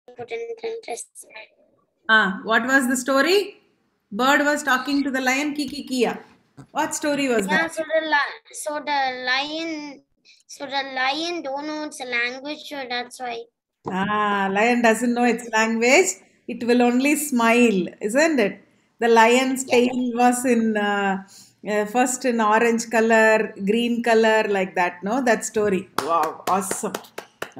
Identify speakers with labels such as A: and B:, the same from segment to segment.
A: important interest.
B: What was the story? Bird was talking to the lion, Kiki Kia. What story was
A: Yeah,
B: that?
A: so the lion don't know its language, so that's why.
B: Lion doesn't know its language. It will only smile, isn't it? The lion's
A: Yeah.
B: tail was in first in orange color, green color, like that. No, that story. Wow, awesome,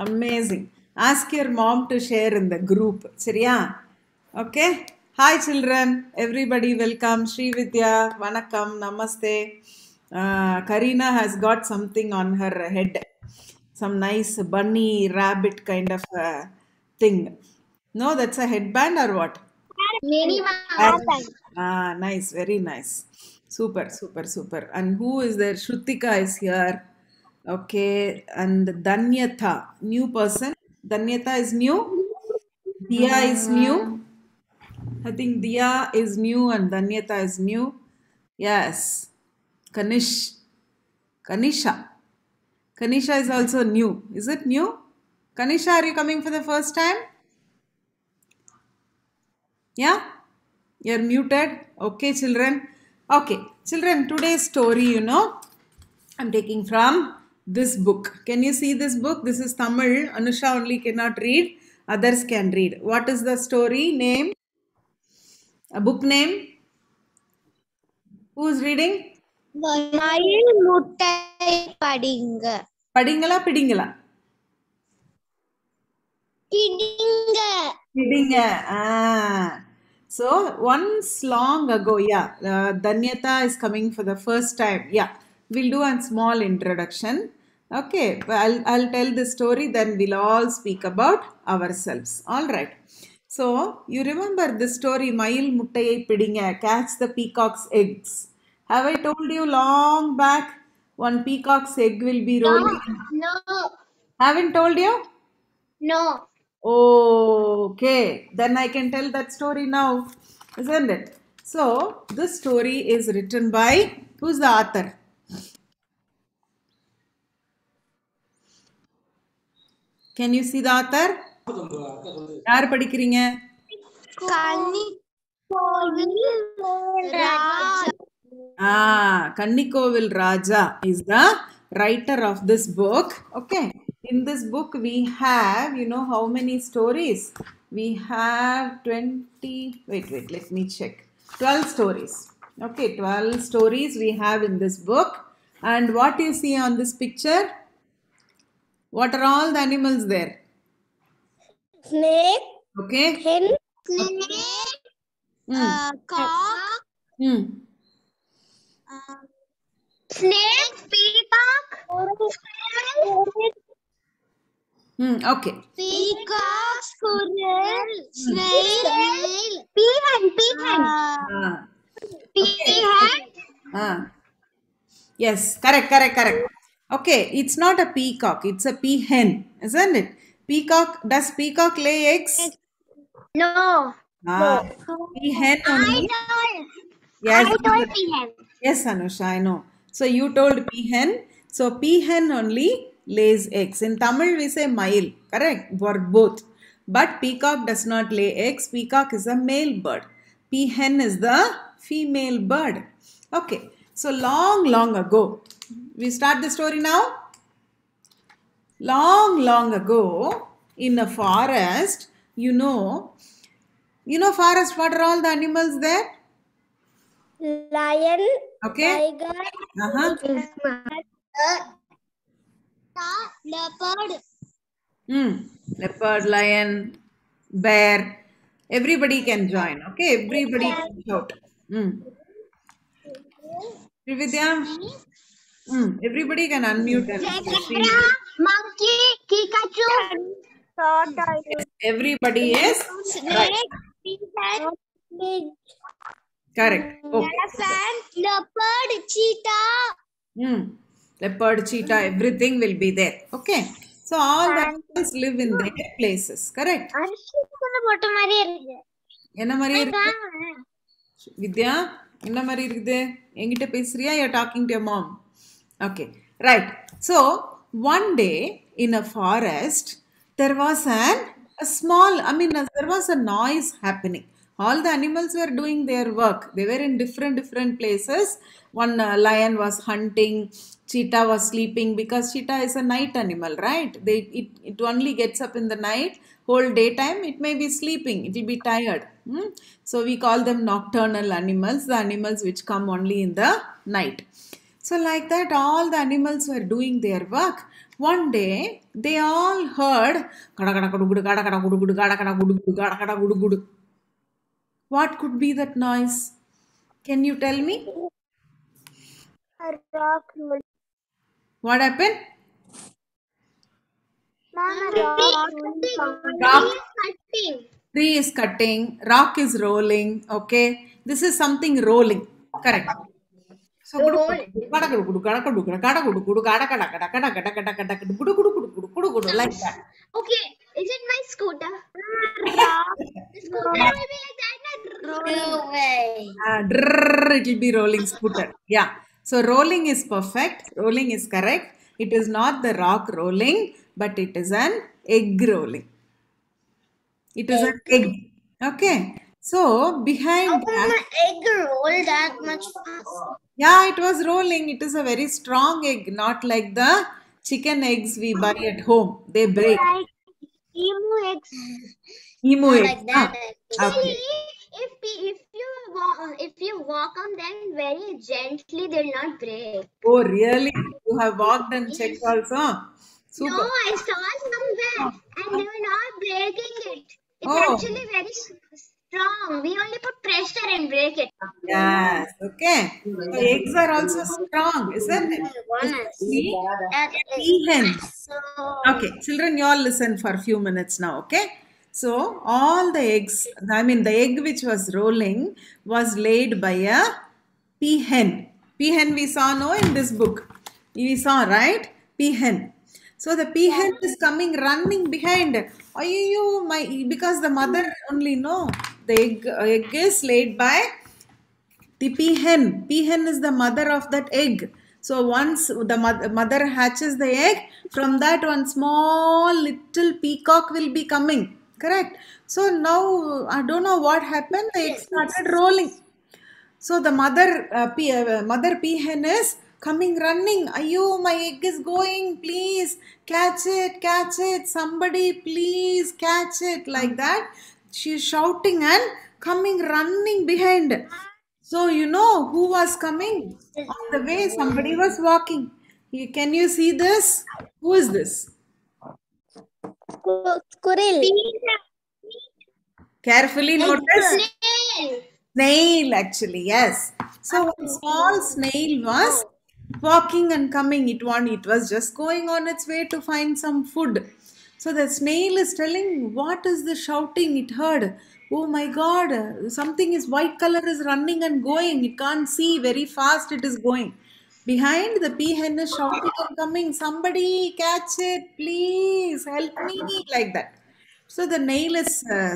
B: amazing. Ask your mom to share in the group. Seriya? Okay. Hi, children. Everybody, welcome. Sri Vidya, Vanakkam, Namaste. Karina has got something on her head, some nice bunny rabbit kind of thing. No, that's a headband or what?
A: Many
B: Headband. Nice, very nice. Super, super, super. And who is there? Shrutika is here. Okay, and Danyata, new person. Danyata is new. Dia is new. I think Dia is new and Danyata is new. Yes. Kanish. Kanisha. Kanisha is also new. Is it new? Kanisha, are you coming for the first time? Yeah? You're muted. Okay, children. Okay, children, today's story, I'm taking from this book. Can you see this book? This is Tamil. Anusha only cannot read. Others can read. What is the story name? A book name? Who's reading?
A: மயில் முட்டை படிங்க
B: Padingala, Pidingala.
A: பிடிங்க
B: Pidinga. So once long ago, yeah, Danyata is coming for the first time. Yeah, we'll do a small introduction. Okay, I'll tell the story, then we'll all speak about ourselves. All right. So you remember this story, Mail Muttayai Pidinga, catch the peacock's eggs. Have I told you long back one peacock's egg will be rolling?
A: no
B: Haven't told you?
A: no
B: Okay, then I can tell that story now, isn't it? So, this story is written by who's the author? Can you see the author? யார் படிக்கிறீங்க? Kannikovil Raja is the writer of this book. Okay. In this book, we have, how many stories? We have 20, wait, let me check. 12 stories. Okay, 12 stories we have in this book. And what you see on this picture? What are all the animals there?
A: snake
B: Okay.
A: hen snake cock snake peacock
B: Okay.
A: peacock squirrel snail peahen
B: Ah. Yes, correct. Okay, it's not a peacock, it's a peahen, isn't it? Does peacock lay eggs?
A: no
B: Peahen only.
A: I told peahen.
B: Yes, Anusha, I know. So you told peahen. So peahen only lays eggs. In Tamil we say mail, correct? For both. But peacock does not lay eggs. Peacock is a male bird. Peahen is the female bird. Okay. So long ago. We start the story now. Long ago in a forest, forest, what are all the animals there?
A: Lion,
B: Okay.
A: tiger, leopard.
B: Leopard, lion, bear. Everybody can join. Okay, everybody can shout. Vidya, everybody can unmute and
A: Zebra, monkey, Pikachu.
B: Yes, everybody is right.
A: Snake,
B: Correct. Okay.
A: elephant, leopard, cheetah.
B: Leopard, cheetah, everything will be there. Okay. So all the animals live in their places. Correct. என்ன மாதிரி இருக்கு? வித்யா, என்ன மாதிரி இருக்குது? என்கிட்ட பேசுறியா? You're talking to your mom. Okay. Right. So one day in a forest, there was an a small, I mean, there was a noise happening. All the animals were doing their work. They were in different places. One lion was hunting, cheetah was sleeping because cheetah is a night animal, right? It only gets up in the night. Whole daytime it may be sleeping. It will be tired. So we call them nocturnal animals, the animals which come only in the night. So, like that, all the animals were doing their work. One day, they all heard "Kada kada kudu kudu, kada kada kudu kudu, kada kada kudu kudu, kada kada kudu kudu." What could be that noise? Can you tell me?
A: A rock rolling.
B: What happened?
A: Rock.
B: Tree is cutting, rock is rolling. Okay, this is something rolling. Correct. So, kudu kudu, kada kudu kudu, kada kudu kudu, kada kudu kudu, kada kada kada kada kada kada kada kudu kudu kudu kudu kudu kudu kudu, like that.
A: Okay, is it my scooter? The scooter will be like that. No way.
B: It will be rolling scooter. Yeah. So rolling is perfect. Rolling is correct. It is not the rock rolling, but it is an egg rolling. It is an egg. Okay. So behind
A: How can
B: that,
A: an egg roll that much fast?
B: yeah, it was rolling. It is a very strong egg, not like the chicken eggs we buy at home. They break.
A: Like emu eggs.
B: Emu
A: Not
B: eggs.
A: like that.
B: Okay.
A: If you walk on them very gently, they'll not break.
B: Oh, really? You have walked and checked also? Super.
A: No, I saw somewhere and they were not breaking it. It's
B: Oh.
A: actually very strong. We only put pressure and break it.
B: Yes, okay. So eggs are also strong, isn't it? Especially peahen. Okay, children, you all listen for a few minutes now, okay? So all the eggs, I mean the egg which was rolling was laid by a peahen. Peahen we saw no in this book. We saw, right? Peahen. So the peahen is coming running behind. Ayyo, because the mother only know the egg is laid by the peahen. Peahen is the mother of that egg. So once the mother hatches the egg, from that one small little peacock will be coming. Correct. So now I don't know what happened. The egg started rolling. So the mother peahen is coming running. Ayo, my egg is going. Please catch it, catch it. Somebody please catch it. Like that. She is shouting and coming running behind. So you know who was coming? On the way, somebody was walking. Can you see this? Who is this?
A: Squirrel.
B: Carefully notice.
A: Snail.
B: Snail, actually, yes. So a small snail was walking and coming. It was just going on its way to find some food. So the snail is telling, what is the shouting it heard? Oh my God, something is white color is running and going. It can't see very fast it is going. Behind the peahen is shouting and coming, somebody catch it, please help me, like that. So the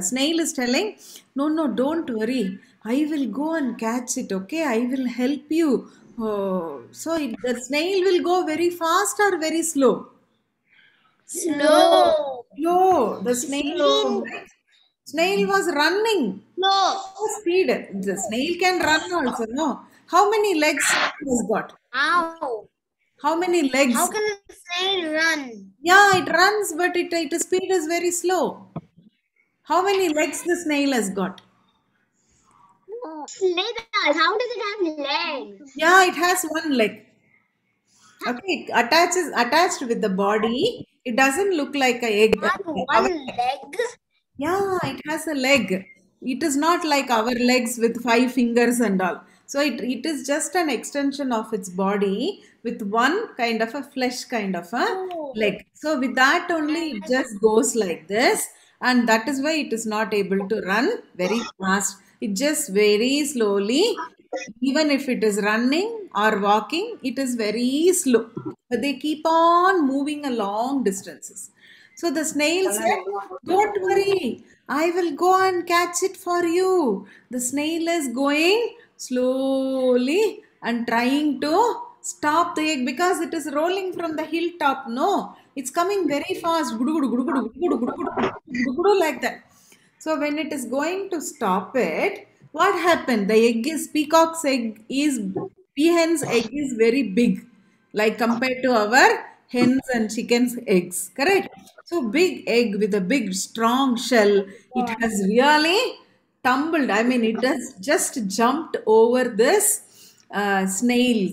B: snail is telling, no, no, don't worry. I will go and catch it, okay? I will help you. Oh, so the snail will go very fast or very slow?
A: Slow.
B: Slow. The snail, right? Snail was running.
A: Slow.
B: Speed. The snail can run also, no? How many legs it has got?
A: How?
B: How many legs?
A: How can a snail run?
B: Yeah, it runs, but its speed is very slow. How many legs the snail has got?
A: Slithers. How does it have legs?
B: Yeah, it has one leg. Okay, attached with the body. It doesn't look like a egg.
A: One leg.
B: Yeah, it has a leg. It is not like our legs with 5 fingers and all. So it is just an extension of its body with one kind of a flesh kind of a leg. So with that only it just goes like this, and that is why it is not able to run very fast. It just very slowly, even if it is running or walking, it is very slow. But they keep on moving a long distances. So the snail said, don't worry, I will go and catch it for you. The snail is going slowly and trying to stop the egg because it is rolling from the hilltop. No, It's coming very fast, gudu, gudu, gudu, gudu, gudu, gudu, gudu, gudu, gudu, gudu, like that. So when it is going to stop it, what happened? The egg is peacock's egg is peahen's egg is very big, like compared to our hens and chickens' eggs. Correct? So big egg with a big strong shell. It has really tumbled. I mean, it has just jumped over this snail.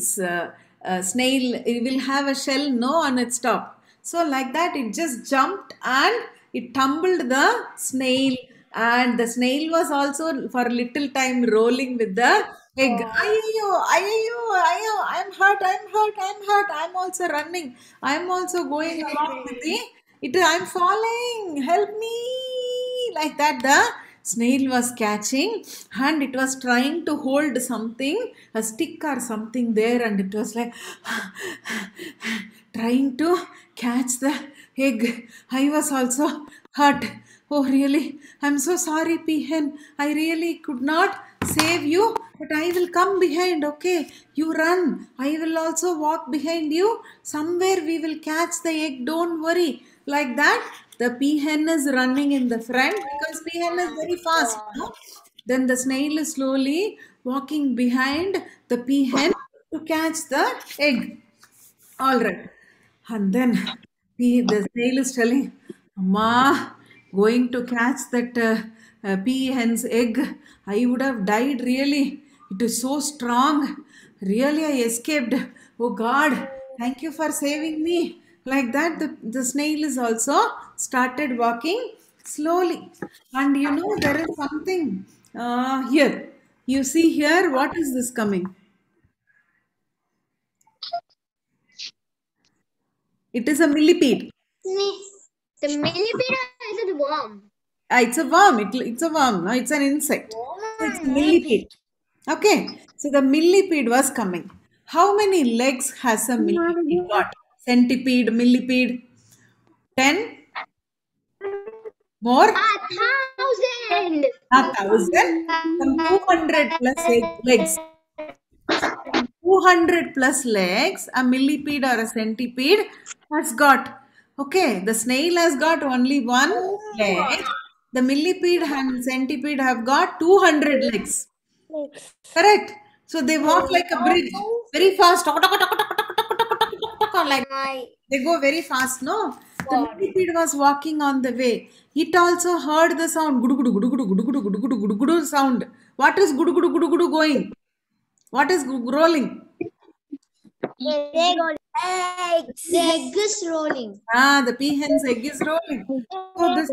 B: It will have a shell no on its top. So like that, it just jumped and it tumbled the snail, and the snail was also for a little time rolling with the egg. Ayayo, ayayo, ayayo, I'm hurt, I'm also running, I'm also going along with the it, I'm falling, help me, like that. The snail was catching and it was trying to hold something, a stick or something there, and it was like trying to catch the egg. I was also hurt. Oh, really? I'm so sorry, Peahen. I really could not save you, but I will come behind. Okay, you run. I will also walk behind you. Somewhere we will catch the egg. Don't worry. Like that, the peahen is running in the front because peahen is very fast. No? Then the snail is slowly walking behind the peahen to catch the egg. All right. And then the snail is telling, Amma, going to catch that pea hen's egg. I would have died really. It is so strong. Really, I escaped. Oh God, thank you for saving me. Like that, the snail is also started walking slowly. And you know, there is something here. You see here, what is this coming? It is a millipede.
A: The millipede is a worm.
B: It's a worm. It's a worm. No, it's an insect. So it's a millipede. Okay. So the millipede was coming. How many legs has a millipede got? Centipede, millipede. 10? More?
A: 1,000.
B: 1,000. Some 200 plus legs. 200 plus legs, a millipede or a centipede has got. Okay, the snail has got only one leg. The millipede and centipede have got 200 legs. Correct. So they walk like a bridge, very fast. Like they go very fast. No, the millipede was walking on the way. It also heard the sound gudu gudu gudu gudu gudu gudu gudu gudu gudu gudu sound. What is gudu gudu gudu gudu going? What is rolling?
A: The egg is rolling.
B: Ah, the peahen's egg is rolling. So this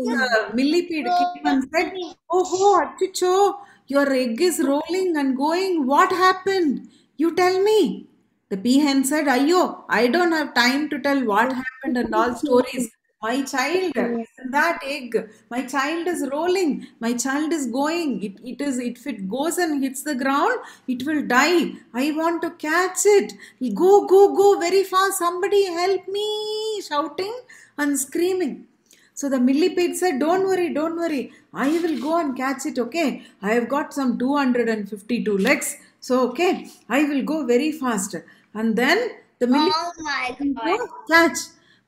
B: millipede came and said, "Oh, Achicho, your egg is rolling and going. What happened? You tell me." The peahen said, "Ayo, I don't have time to tell what happened and all stories. My child is in that egg. My child is rolling. My child is going. If it goes and hits the ground, it will die. I want to catch it. Go, go, go very fast. Somebody help me!" Shouting and screaming. So the millipede said, don't worry. I will go and catch it, okay? I have got some 252 legs. So, okay, I will go very fast. And then the millipede will catch.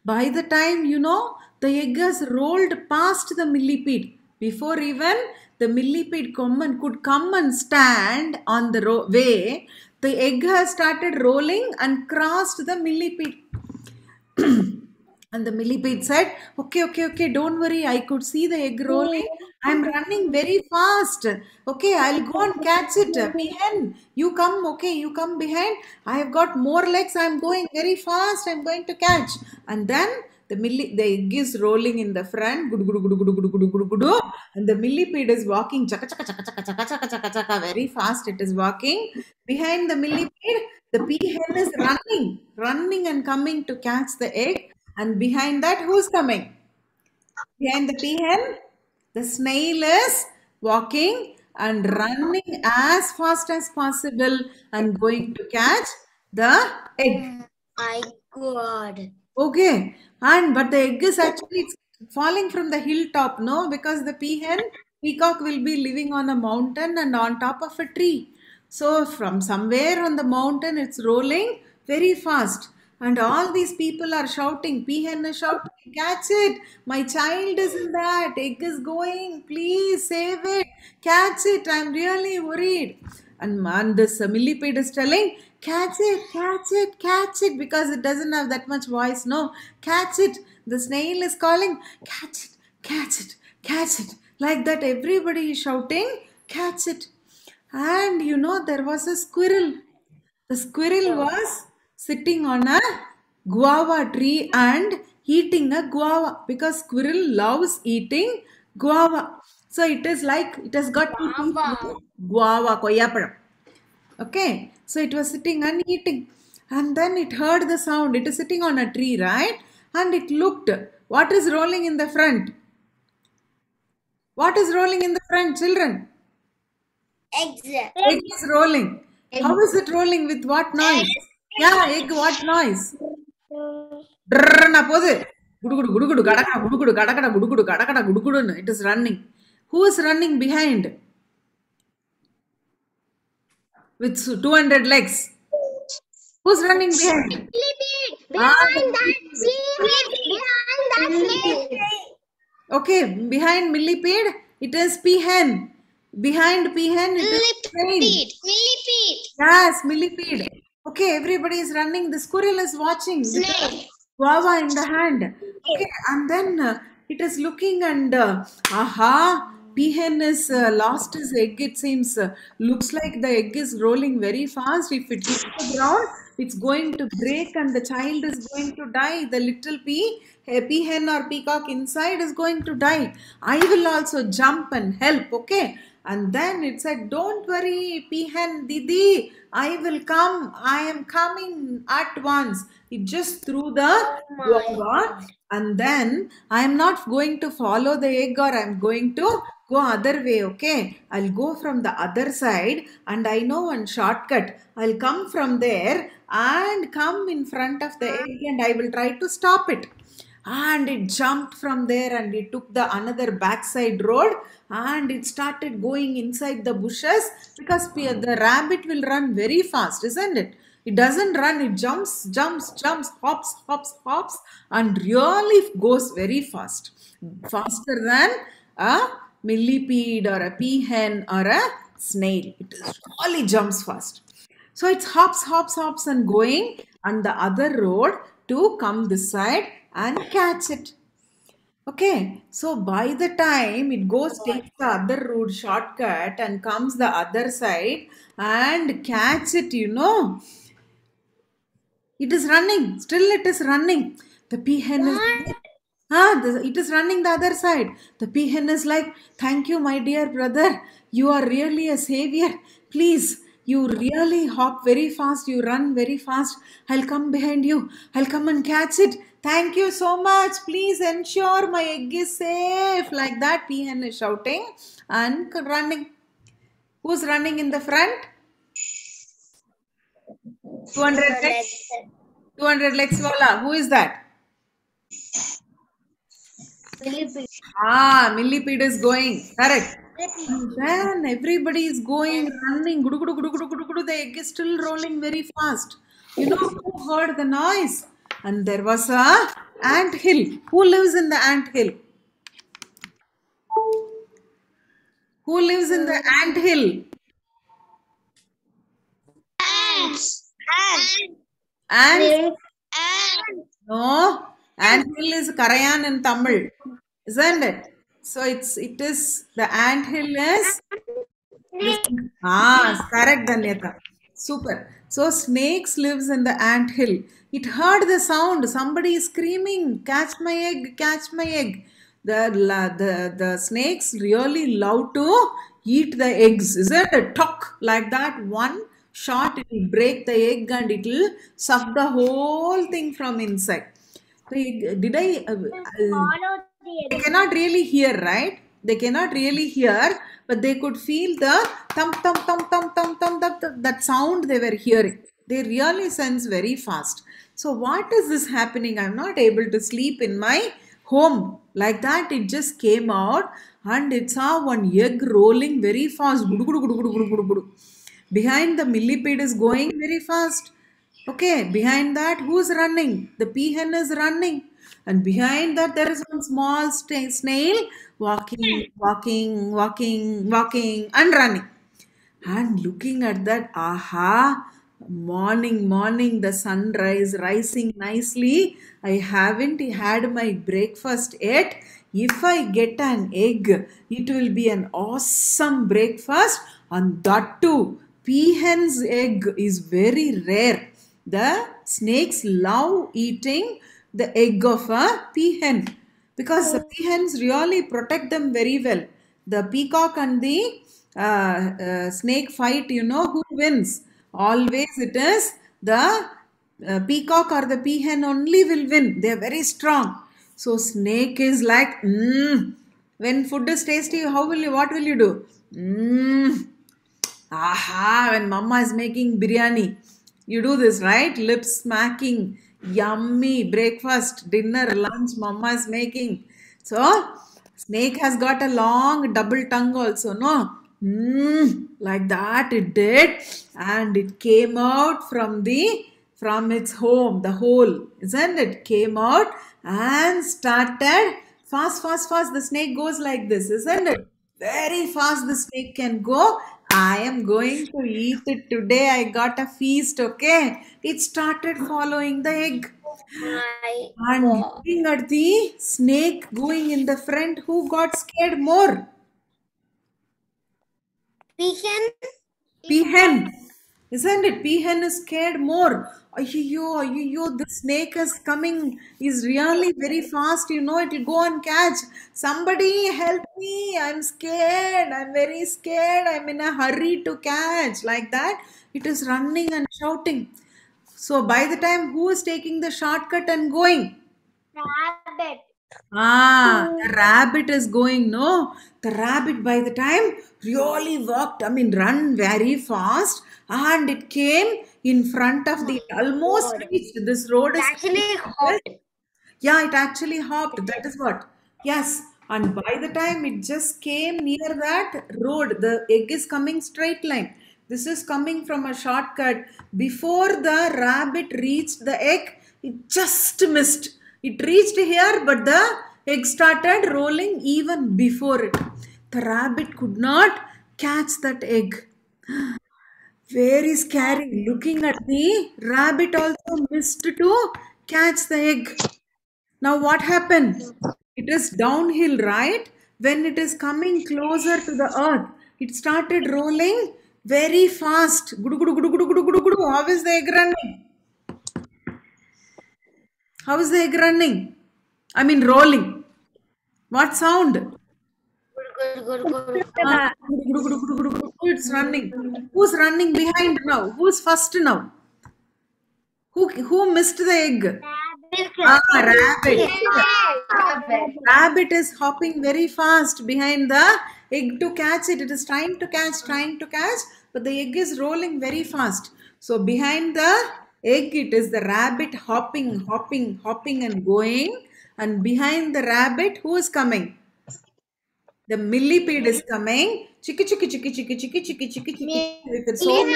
B: By the time, the egg has rolled past the millipede. Before even the millipede could come and stand on the way, the egg has started rolling and crossed the millipede. And the millipede said, okay, don't worry. I could see the egg rolling. I'm running very fast. Okay, I'll go and catch it. Peahen, you come, okay, you come behind. I have got more legs. I'm going very fast. I'm going to catch. And then the egg is rolling in the front. Gudu, gudu, gudu, gudu, gudu, gudu, gudu, gudu. And the millipede is walking chaka, chaka, chaka, chaka, chaka, chaka, chaka, chaka, very fast. It is walking. Behind the millipede, the peahen is running and coming to catch the egg. And behind that, who's coming? Behind the peahen, the snail is walking and running as fast as possible and going to catch the egg.
A: My God.
B: Okay, but the egg is actually falling from the hilltop, no? Because the peacock will be living on a mountain and on top of a tree. So from somewhere on the mountain, it's rolling very fast. And all these people are shouting. Peahen is shouting, catch it. My child is in that. Egg is going. Please save it. Catch it. I'm really worried. And man, this millipede is telling, catch it, catch it, catch it. Because it doesn't have that much voice. No, catch it. The snail is calling, catch it, catch it, catch it. Like that, everybody is shouting, catch it. And there was a squirrel. The squirrel was sitting on a guava tree and eating a guava because squirrel loves eating guava. So it is like it has got two teeth. Guava, koyapadam. Okay, so it was sitting and eating, and then it heard the sound. It is sitting on a tree, right? And it looked. What is rolling in the front? What is rolling in the front, children?
A: Eggs.
B: Egg is rolling. How is it rolling? With what noise? Yeah, egg. What noise? Drrrrna pode. Gudugudu, gudugudu, gadakada, gudugudu, gadakada, gudugudu, gadakada, gudugudu. It is running. Who is running behind with 200 legs? Who's running behind?
A: Millipede.
B: Ah,
A: Behind that snake. Behind that snake.
B: Okay, behind millipede, it is peahen. Behind peahen, it is train.
A: Millipede.
B: Yes, millipede. Okay, everybody is running. The squirrel is watching with the guava in the hand. Okay, and then it is looking and aha, peahen is lost his egg. It seems looks like the egg is rolling very fast. If it hits the ground, it's going to break and the child is going to die. The little peahen or peacock inside is going to die. I will also jump and help. Okay. And then it said, don't worry, Peahen Didi, I will come. I am coming at once. It just threw the guava, and then I am not going to follow the egg or I am going to go other way, okay? I'll go from the other side and I know one shortcut. I'll come from there and come in front of the egg and I will try to stop it. And it jumped from there and it took the another backside road and it started going inside the bushes because the rabbit will run very fast, isn't it? It doesn't run, it jumps, hops, and really goes very fast. Faster than a millipede or a peahen or a snail. It really jumps fast. So it's hops and going on the other road to come this side and catch it. Okay, so by the time it goes, takes the other road shortcut and comes the other side and catch it, it is running. Still it is running. The peahen is it is running the other side. The peahen is like, thank you, my dear brother. You are really a savior. Please, you really hop very fast. You run very fast. I'll come behind you. I'll come and catch it. Thank you so much. Please ensure my egg is safe. Like that, peahen is shouting and running. Who's running in the front? 200 legs. 200 legs wala. Who is that?
A: Millipede.
B: Millipede is going. Correct. Then everybody is going, running. Gudu, gudu, gudu, gudu, gudu, gudu. The egg is still rolling very fast. Who heard the noise? And there was a ant hill. Who lives in the ant hill? Who lives in the ant hill?
A: Ants.
B: Ants? No. Ant hill is Karayan in Tamil. Isn't it? So it is the ant hill is correct, Danyata. Super. So snakes lives in the ant hill. It heard the sound. Somebody is screaming, catch my egg, catch my egg. The snakes really love to eat the eggs. Isn't it? Talk like that. One shot, it will break the egg and it will suck the whole thing from inside. Did I? They cannot really hear, right? They cannot really hear, but they could feel the thump, thump, thump, thump, thump, thump, thump, that sound they were hearing. They really sense very fast. So what is this happening? I'm not able to sleep in my home. Like that, it just came out and it saw one egg rolling very fast. Behind the millipede is going very fast. Okay, behind that, who's running? The peahen is running. And behind that, there is one small snail walking, walking, walking, walking, and running. And looking at that, aha, morning, morning, the sunrise rising nicely. I haven't had my breakfast yet. If I get an egg, it will be an awesome breakfast. And that too, peahen's egg is very rare. The snakes love eating the egg of a peahen because the peahens really protect them very well. The peacock and the snake fight, you know who wins? Always it is the peacock or the peahen only will win. They are very strong. So snake is like, when food is tasty, what will you do? Aha, when mama is making biryani, you do this, right? Lips smacking, yummy breakfast, dinner, lunch, mama is making. So, snake has got a long double tongue also, no? Like that it did, and it came out from its home, the hole, isn't it? Came out and started fast, fast, fast. The snake goes like this, isn't it? Very fast the snake can go. I am going to eat it today. I got a feast, okay? It started following the egg.
A: My
B: And
A: God.
B: looking at the snake going in the front, who got scared more?
A: Peahen.
B: Peahen. Isn't it? Peahen is scared more. Ayyo, the snake is coming, is really very fast. You know, it will go and catch. Somebody help me. I'm scared. I'm very scared. I'm in a hurry to catch. Like that, it is running and shouting. So, by the time who is taking the shortcut and going?
A: Rabbit.
B: The rabbit is going, no? The rabbit by the time really walked, run very fast and it came in front of the, almost reached. This road is
A: Actually hot.
B: yeah, it actually hopped. That is what. Yes. And by the time it just came near that road, the egg is coming straight line. This is coming from a shortcut. Before the rabbit reached the egg, it just missed. It reached here, but the egg started rolling even before it. The rabbit could not catch that egg. Very scary. Looking at the rabbit also missed to catch the egg. Now, what happened? It is downhill, right? When it is coming closer to the earth, it started rolling very fast. Gudu, gudu, gudu, gudu, gudu, gudu, gudu. How is the egg running? How is the egg running? Rolling. What sound?
A: Good.
B: Gudu, gudu, gudu, gudu, gudu, gudu. It's running. Who's running behind now? Who's first now? Who missed the egg? Rabbit. Rabbit is hopping very fast behind the egg to catch it. It is trying to catch, but the egg is rolling very fast. So behind the egg, it is the rabbit hopping and going. And behind the rabbit, who is coming? The millipede is coming. Chiki chiki chiki chiki chiki chiki chiki chiki with its own.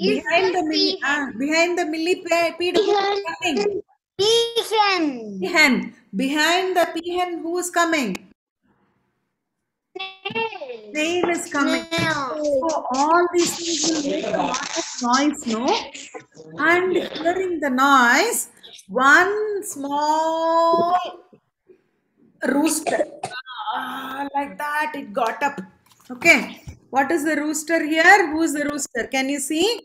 B: Behind the millipede, who is coming? Peahen. Behind the peahen, who is coming? Snail is coming. So all these things will make a lot of noise, no? And hearing the noise, one small rooster, like that, it got up. Okay. What is the rooster here? Who is the rooster? Can you see?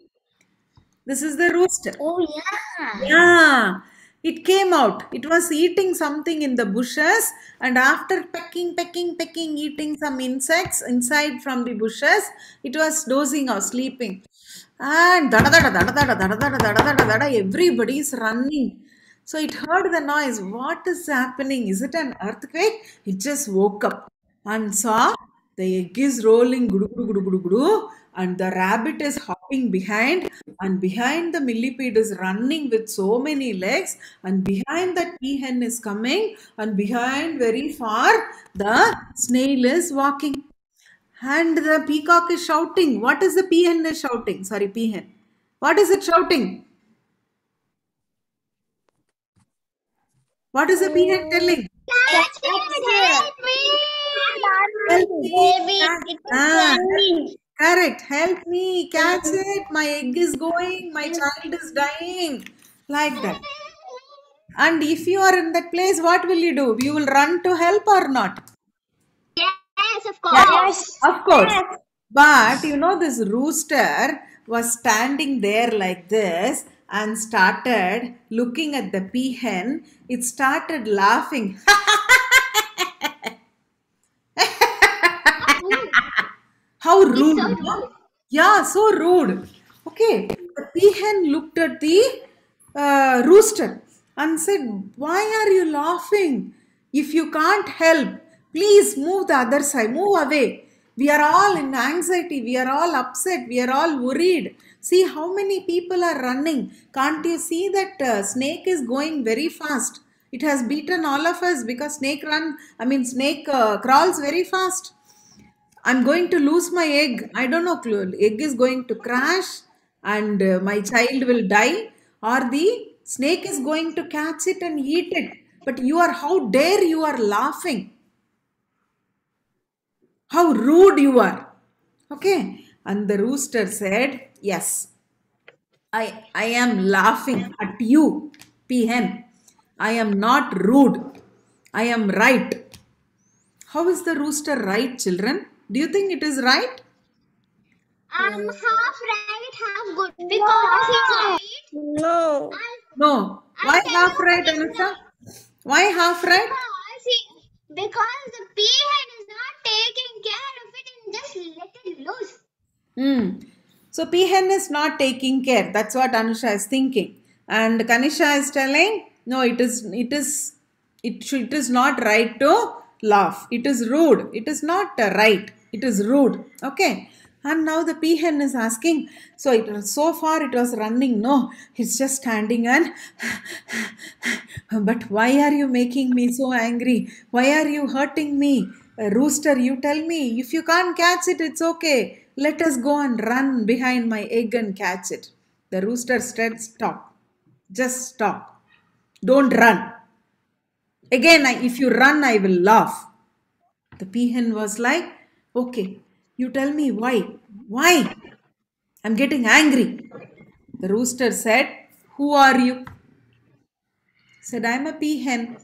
B: This is the rooster.
A: Oh yeah.
B: Yeah, it came out. It was eating something in the bushes, and after pecking, eating some insects inside from the bushes, it was dozing or sleeping. And everybody is running. So it heard the noise. What is happening? Is it an earthquake? It just woke up and saw the egg is rolling, gudu, gudu, gudu, gudu, gudu, and the rabbit is hopping behind, and behind the millipede is running with so many legs, and behind that peahen is coming, and behind very far the snail is walking, and the peacock is shouting. What is the peahen is shouting? Sorry, peahen. What is it shouting? What is the peahen telling?
A: Catch it, help me.
B: Help me.
A: Baby, it is
B: Ah,
A: running.
B: correct. Help me. Catch it. My egg is going. My child is dying. Like that. And if you are in that place, what will you do? You will run to help or not?
A: Yes, of
B: Yes,
A: course.
B: of course. But you know, this rooster was standing there like this and started looking at the peahen. It started laughing. How rude.
A: so
B: No?
A: rude.
B: Yeah, so rude. Okay, the peahen looked at the rooster and said, "Why are you laughing? If you can't help, please move the other side, move away. We are all in anxiety, we are all upset, we are all worried. See how many people are running. Can't you see that snake is going very fast? It has beaten all of us because snake crawls very fast. I'm going to lose my egg. I don't know. Egg is going to crash and my child will die, or the snake is going to catch it and eat it. But how dare you are laughing? How rude you are. Okay. And the rooster said, yes, I am laughing at you, peahen. I am not rude. I am right. How is the rooster right, children? Do you think it is right?
A: Half right, half good. Because he's right.
C: No.
B: No. Why
A: I'll tell
B: half
A: you
B: right,
A: why
B: Anushka? Why half right?
A: because the peahen is not taking care of it and just let it loose.
B: Hmm. So peahen is not taking care. That's what Anusha is thinking. And Kanisha is telling, no, it is not right to laugh. It is rude. It is not right. It is rude. Okay. And now the peahen is asking, so far it was running. No, it's just standing and but why are you making me so angry? Why are you hurting me? Rooster, you tell me. If you can't catch it, it's okay. Let us go and run behind my egg and catch it. The rooster said, stop. Just stop. Don't run. Again, if you run, I will laugh. The peahen was like, okay, you tell me why. Why? I'm getting angry. The rooster said, who are you? Said, I'm a peahen.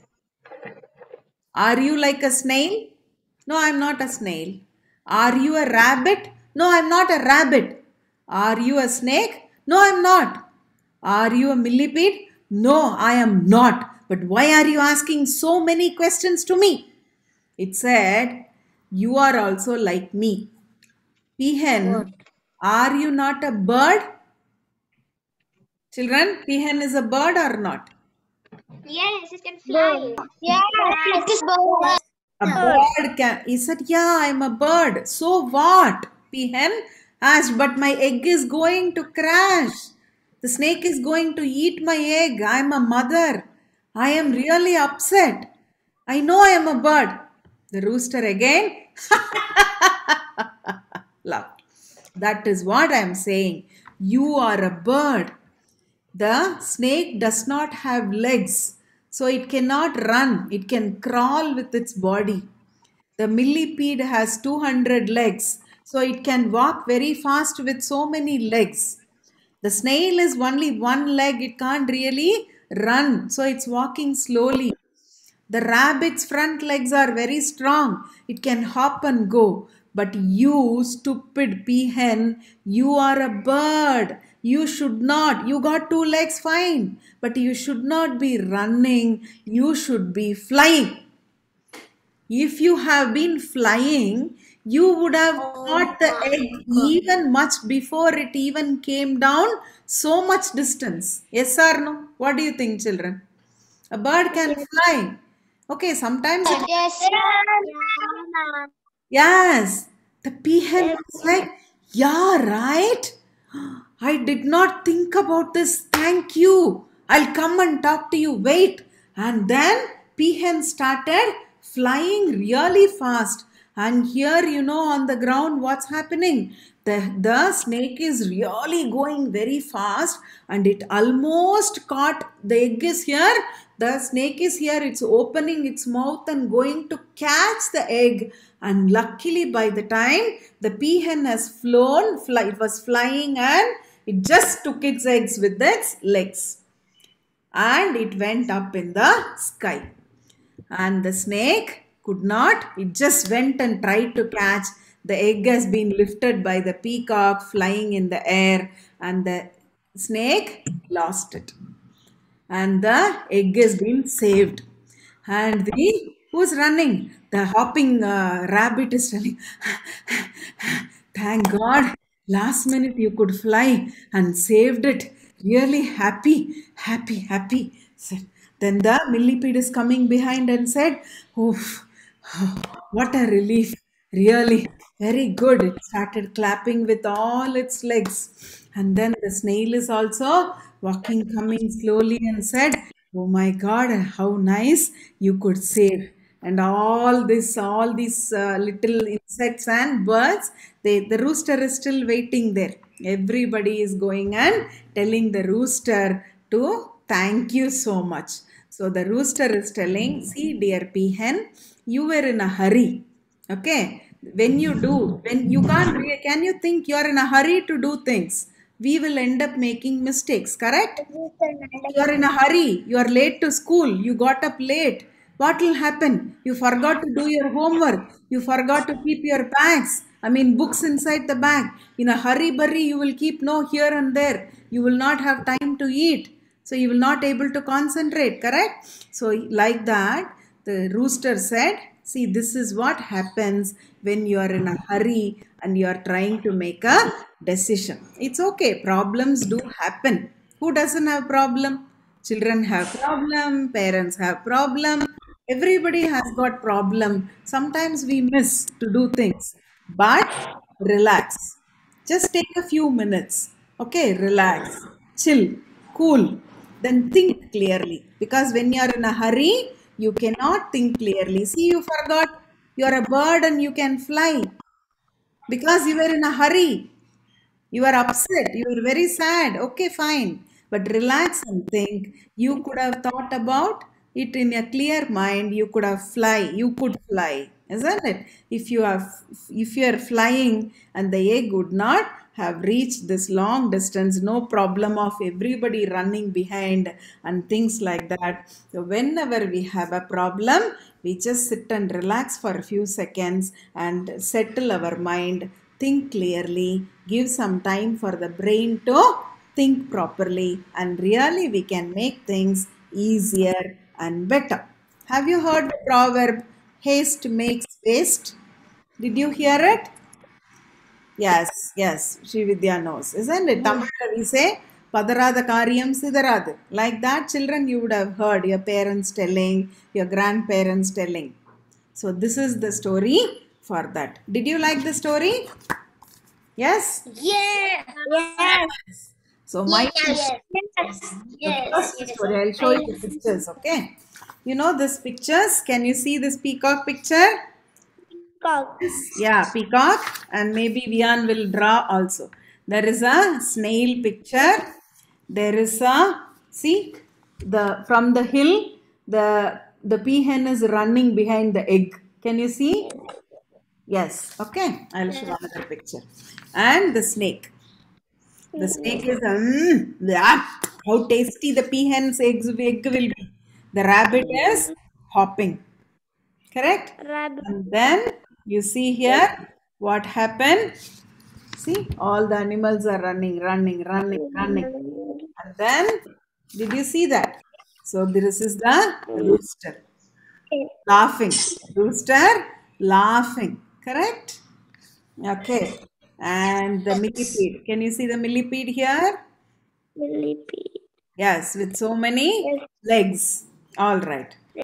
B: Are you like a snail? No, I'm not a snail. Are you a rabbit? No, I'm not a rabbit. Are you a snake? No, I'm not. Are you a millipede? No, I am not. But why are you asking so many questions to me? It said, you are also like me. Peahen, are you not a bird? Children, peahen is a bird or not?
A: Yes, it can fly.
C: Yes, it is bird.
B: A bird can. He said, yeah, I'm a bird. So what? Peahen asked, but my egg is going to crash. The snake is going to eat my egg. I'm a mother. I am really upset. I know I am a bird. The rooster again laughed. That is what I am saying. You are a bird. The snake does not have legs, so it cannot run. It can crawl with its body. The millipede has 200 legs, so it can walk very fast with so many legs. The snail is only one leg, it can't really run, so it's walking slowly. The rabbit's front legs are very strong. It can hop and go. But you, stupid peahen, you are a bird. You should not. You got two legs, fine. But you should not be running. You should be flying. If you have been flying, you would have caught the egg even much before it even came down so much distance. Yes or no? What do you think, children? A bird can fly. Okay, sometimes it,
C: Yes.
B: yes. The peahen was like, yeah, right. I did not think about this. Thank you. I'll come and talk to you. Wait. And then peahen started flying really fast. And here, on the ground, what's happening? the snake is really going very fast and it almost caught. The egg is here, the snake is here, it's opening its mouth and going to catch the egg. And luckily, by the time the peahen has flown, it was flying and it just took its eggs with its legs and it went up in the sky. And the snake could not, it just went and tried to catch. The egg has been lifted by the peacock flying in the air, and the snake lost it. And the egg has been saved. And the who's running? The hopping rabbit is telling, thank God, last minute you could fly and saved it. Really happy, happy, happy. Then the millipede is coming behind and said, oof, what a relief. Really, very good. It started clapping with all its legs. And then the snail is also walking, coming slowly and said, oh my God, how nice you could save. And all these little insects and birds, the rooster is still waiting there. Everybody is going and telling the rooster to thank you so much. So the rooster is telling, see, dear peahen, you were in a hurry. Okay. When you can't, can you think you are in a hurry to do things? We will end up making mistakes, correct? You are in a hurry, you are late to school, you got up late. What will happen? You forgot to do your homework, you forgot to keep your bags. Books inside the bag. In a hurry burry, you will keep no here and there. You will not have time to eat. So you will not able to concentrate, correct? So like that, the rooster said, see, this is what happens when you are in a hurry and you are trying to make a decision. It's okay. Problems do happen. Who doesn't have problem? Children have problem. Parents have problem. Everybody has got problem. Sometimes we miss to do things. But relax. Just take a few minutes. Okay, relax. Chill. Cool. Then think clearly. Because when you are in a hurry, you cannot think clearly. See, you forgot you are a bird and you can fly because you were in a hurry. You are upset. You are very sad. Okay, fine. But relax and think. You could have thought about it in a clear mind. You could have fly. You could fly, isn't it? If you are flying and the egg would not have reached this long distance, no problem of everybody running behind and things like that. So whenever we have a problem, we just sit and relax for a few seconds and settle our mind, think clearly, give some time for the brain to think properly, and really we can make things easier and better. Have you heard the proverb, haste makes waste? Did you hear it? Yes, Srividya knows, isn't it? Tamil we say, Padarada Karyam Sidarad. Like that, children, you would have heard your parents telling, your grandparents telling. So, this is the story for that. Did you like the story? Yes?
C: Yes.
B: So, my
C: Yes.
B: first story, I'll show you the pictures, okay? You know these pictures? Can you see this peacock picture?
C: Cock.
B: Yeah, peacock, and maybe Vian will draw also. There is a snail picture. There is a, see, from the hill, the peahen is running behind the egg. Can you see? Yes. Okay. I'll show another picture. And the snake. The snake is how tasty the peahen's egg will be. The rabbit is hopping. Correct?
C: Rabbit.
B: And then you see here what happened. See, all the animals are running. And then, did you see that? So this is the rooster laughing. Rooster laughing. Correct? Okay. And the millipede. Can you see the millipede here?
C: Millipede.
B: Yes, with so many legs. All right.